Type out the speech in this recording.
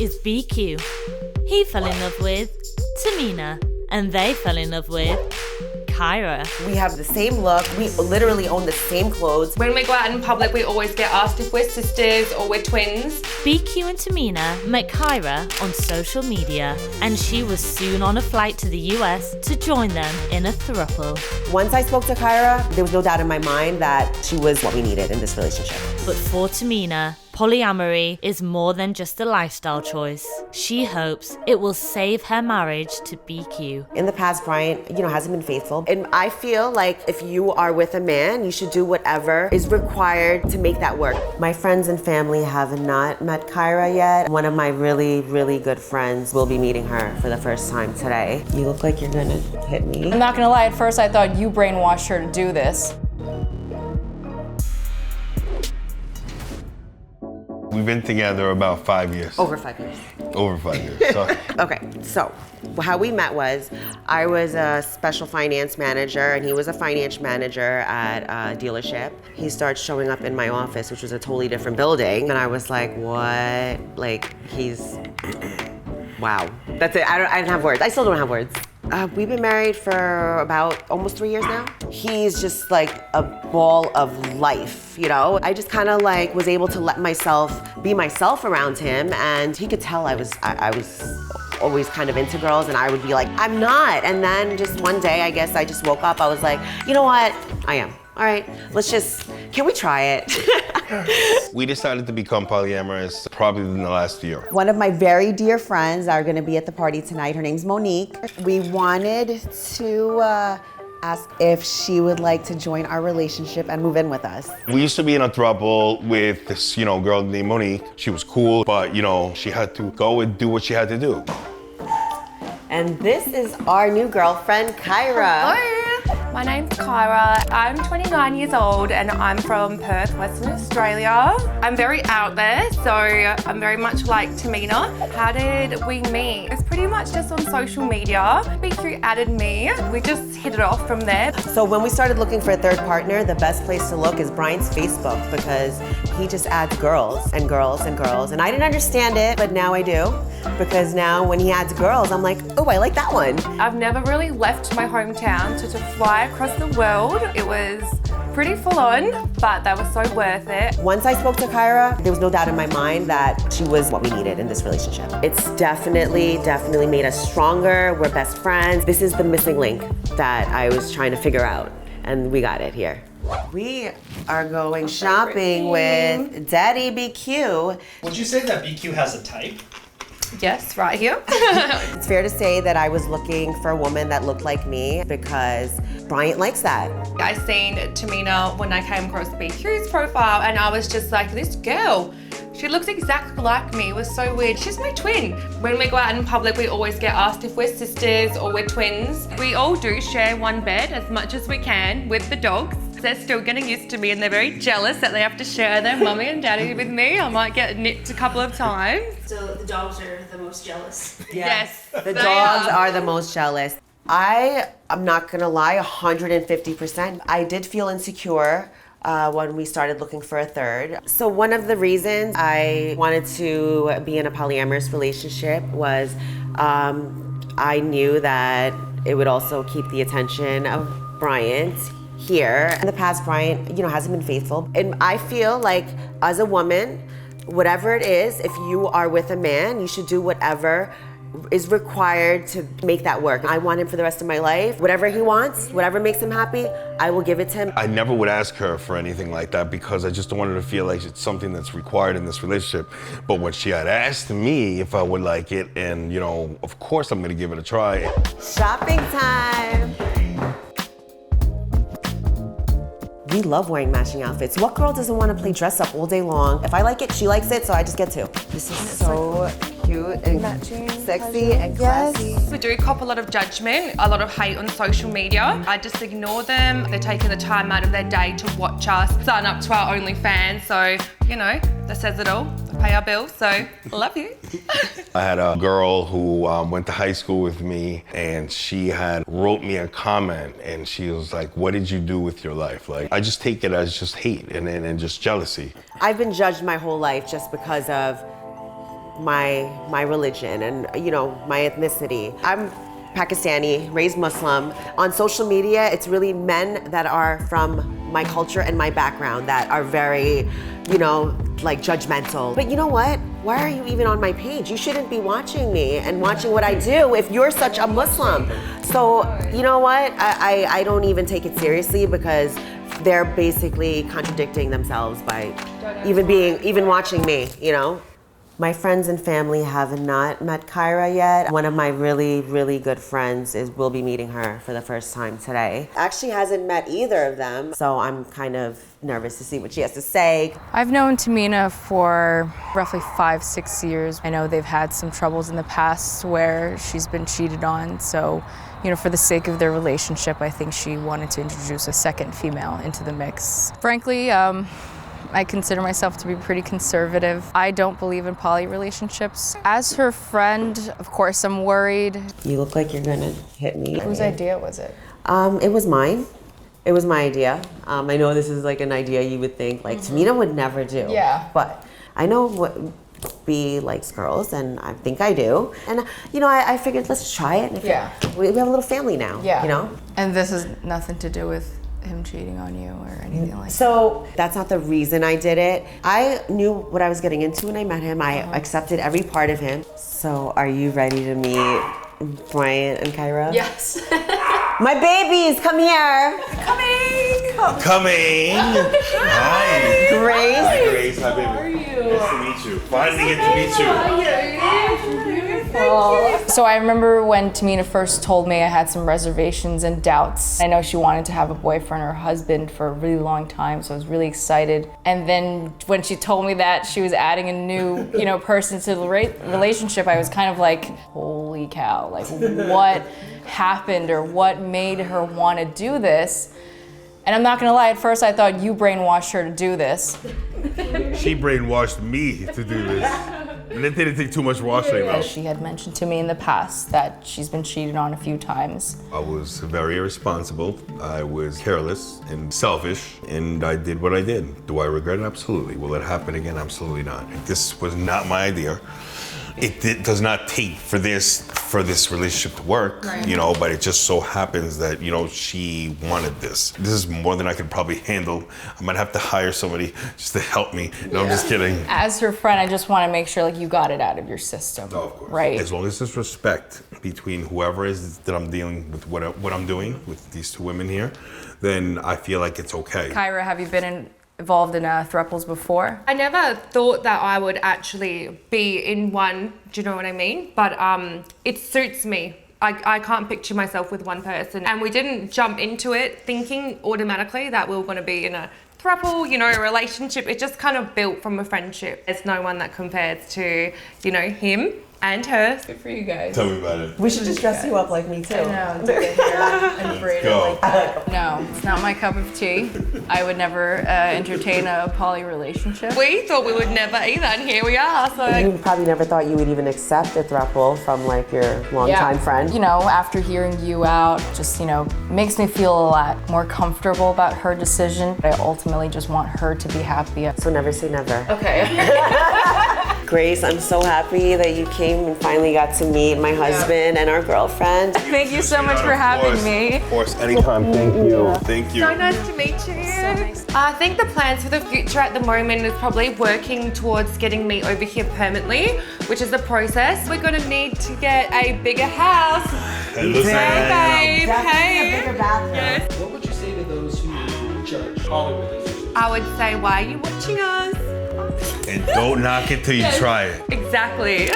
is BQ. He fell in love with Tehmeena, and they fell in love with Kyrah. We have the same look. We literally own the same clothes. When we go out in public, we always get asked if we're sisters or we're twins. BQ and Tehmeena met Kyrah on social media, and she was soon on a flight to the US to join them in a throuple. Once I spoke to Kyrah, there was no doubt in my mind that she was what we needed in this relationship. But for Tehmeena, polyamory is more than just a lifestyle choice. She hopes it will save her marriage to BQ. In the past, Bryant, hasn't been faithful. And I feel like if you are with a man, you should do whatever is required to make that work. My friends and family have not met Kyrah yet. One of my really, really good friends will be meeting her for the first time today. You look like you're gonna hit me. I'm not gonna lie, at first I thought you brainwashed her to do this. We've been together about 5 years. Over 5 years. Over 5 years. So. Okay, so how we met was I was a special finance manager and he was a finance manager at a dealership. He started showing up in my office, which was a totally different building. And I was like, what? Like, he's, wow. That's it, I didn't have words. I still don't have words. We've been married for about almost 3 years now. He's just like a ball of life, I just kind of like was able to let myself be myself around him, and he could tell I was always kind of into girls, and I would be like, I'm not. And then just one day, I guess I just woke up, I was like, you know what? I am. All right, can we try it? We decided to become polyamorous probably in the last year. One of my very dear friends are gonna be at the party tonight. Her name's Monique. We wanted to ask if she would like to join our relationship and move in with us. We used to be in a throuple with this, girl named Monique. She was cool, but, she had to go and do what she had to do. And this is our new girlfriend, Kyrah. Hello. My name's Kyrah. I'm 29 years old and I'm from Perth, Western Australia. I'm very out there, so I'm very much like Tehmeena. How did we meet? It's pretty much just on social media. BQ added me. We just hit it off from there. So when we started looking for a third partner, the best place to look is Bryant's Facebook, because he just adds girls and girls and girls. And I didn't understand it, but now I do. Because now when he adds girls, I'm like, oh, I like that one. I've never really left my hometown to fly across the world. It was pretty full on, but that was so worth it. Once I spoke to Kyrah, there was no doubt in my mind that she was what we needed in this relationship. It's definitely made us stronger. We're best friends. This is the missing link that I was trying to figure out, and we got it here. We are going shopping with Daddy BQ. Would you say that BQ has a type? Yes, right here. It's fair to say that I was looking for a woman that looked like me because Bryant likes that. I seen Tehmeena when I came across BQ's profile, and I was just like, this girl, she looks exactly like me. It was so weird. She's my twin. When we go out in public, we always get asked if we're sisters or we're twins. We all do share one bed as much as we can with the dogs. They're still getting used to me and they're very jealous that they have to share their mummy and daddy with me. I might get nipped a couple of times. So the dogs are the most jealous. Yes. The dogs are the most jealous. I'm not gonna lie, 150%. I did feel insecure when we started looking for a third. So one of the reasons I wanted to be in a polyamorous relationship was I knew that it would also keep the attention of Bryant here. In the past, Bryant, hasn't been faithful. And I feel like as a woman, whatever it is, if you are with a man, you should do whatever is required to make that work. I want him for the rest of my life. Whatever he wants, whatever makes him happy, I will give it to him. I never would ask her for anything like that because I just don't want her to feel like it's something that's required in this relationship. But when she had asked me if I would like it, and of course I'm gonna give it a try. Shopping time. We love wearing matching outfits. What girl doesn't want to play dress up all day long? If I like it, she likes it, so I just get to. This is so cute and matching, sexy and classy. We do cop a lot of judgment, a lot of hate on social media. I just ignore them. They're taking the time out of their day to watch us, sign up to our OnlyFans, so, that says it all. I pay our bills, so I love you. I had a girl who went to high school with me, and she had wrote me a comment, and she was like, what did you do with your life? Like, I just take it as just hate and just jealousy. I've been judged my whole life just because of my religion and, you know, my ethnicity. I'm Pakistani, raised Muslim. On social media, it's really men that are from my culture and my background that are very, you know, like judgmental. But you know what? Why are you even on my page? You shouldn't be watching me and watching what I do if you're such a Muslim. So, you know what? I don't even take it seriously because they're basically contradicting themselves by even watching me, you know? My friends and family have not met Kyrah yet. One of my really, really good friends will be meeting her for the first time today. Actually hasn't met either of them, so I'm kind of nervous to see what she has to say. I've known Tehmeena for roughly 5-6 years. I know they've had some troubles in the past where she's been cheated on, so you know, for the sake of their relationship, I think she wanted to introduce a second female into the mix. Frankly, I consider myself to be pretty conservative. I don't believe in poly relationships. As her friend, of course, I'm worried. You look like you're gonna hit me. Whose idea was it? It was mine. It was my idea. I know this is like an idea you would think like Tehmeena would never do. Yeah. But I know what B likes girls, and I think I do. And you know, I figured let's try it. And we have a little family now. Yeah. You know. And this has nothing to do with him cheating on you or anything like that. So that's not the reason I did it. I knew what I was getting into when I met him. I accepted every part of him. So are you ready to meet Bryant and Kyrah? Yes. My babies, come here. Coming. Hi. Grace. Hi, Grace. Hi, baby. How are you? Nice to meet you. Finally get to meet you. So I remember when Tehmeena first told me I had some reservations and doubts. I know she wanted to have a boyfriend or husband for a really long time, so I was really excited. And then when she told me that she was adding a new, you know, person to the relationship, I was kind of like, holy cow, like what happened or what made her want to do this? And I'm not gonna lie, at first I thought you brainwashed her to do this. She brainwashed me to do this. And it didn't take too much washing though. She had mentioned to me in the past that she's been cheated on a few times. I was very irresponsible. I was careless and selfish, and I did what I did. Do I regret it? Absolutely. Will it happen again? Absolutely not. This was not my idea. It does not take for this relationship to work, you know, but it just so happens that, you know, she wanted this. This is more than I could probably handle. I might have to hire somebody just to help me. No, I'm just kidding. As her friend, I just want to make sure like you got it out of your system. No, of course. Right? As long as there's respect between whoever is that I'm dealing with, what I'm doing with these two women here, then I feel like it's okay. Kyrah, have you been involved in throuples before? I never thought that I would actually be in one, do you know what I mean? But it suits me. I can't picture myself with one person. And we didn't jump into it thinking automatically that we were going to be in a throuple, you know, a relationship. It just kind of built from a friendship. There's no one that compares to, you know, him and her. Good for you guys. Tell me about it. We should just dress you up like me too. I know, do the hair and braid it like that. No, it's not my cup of tea. I would never entertain a poly relationship. We thought we would never either, and here we are. So You probably never thought you would even accept a throuple from like your longtime friend. You know, after hearing you out, just, you know, makes me feel a lot more comfortable about her decision. I ultimately just want her to be happy. So never say never. Okay. Grace, I'm so happy that you came and finally got to meet my husband and our girlfriend. Thank you so much for having me. Of course, anytime. Thank you. Thank you. so nice to meet you. I think the plans for the future at the moment is probably working towards getting me over here permanently, which is the process. We're gonna need to get a bigger house. It looks Hey, babe. Hey. A bigger bathroom. Yes. What would you say to those who judge poly relationships? I would say, why are you watching us? And don't knock it till you try it. Exactly.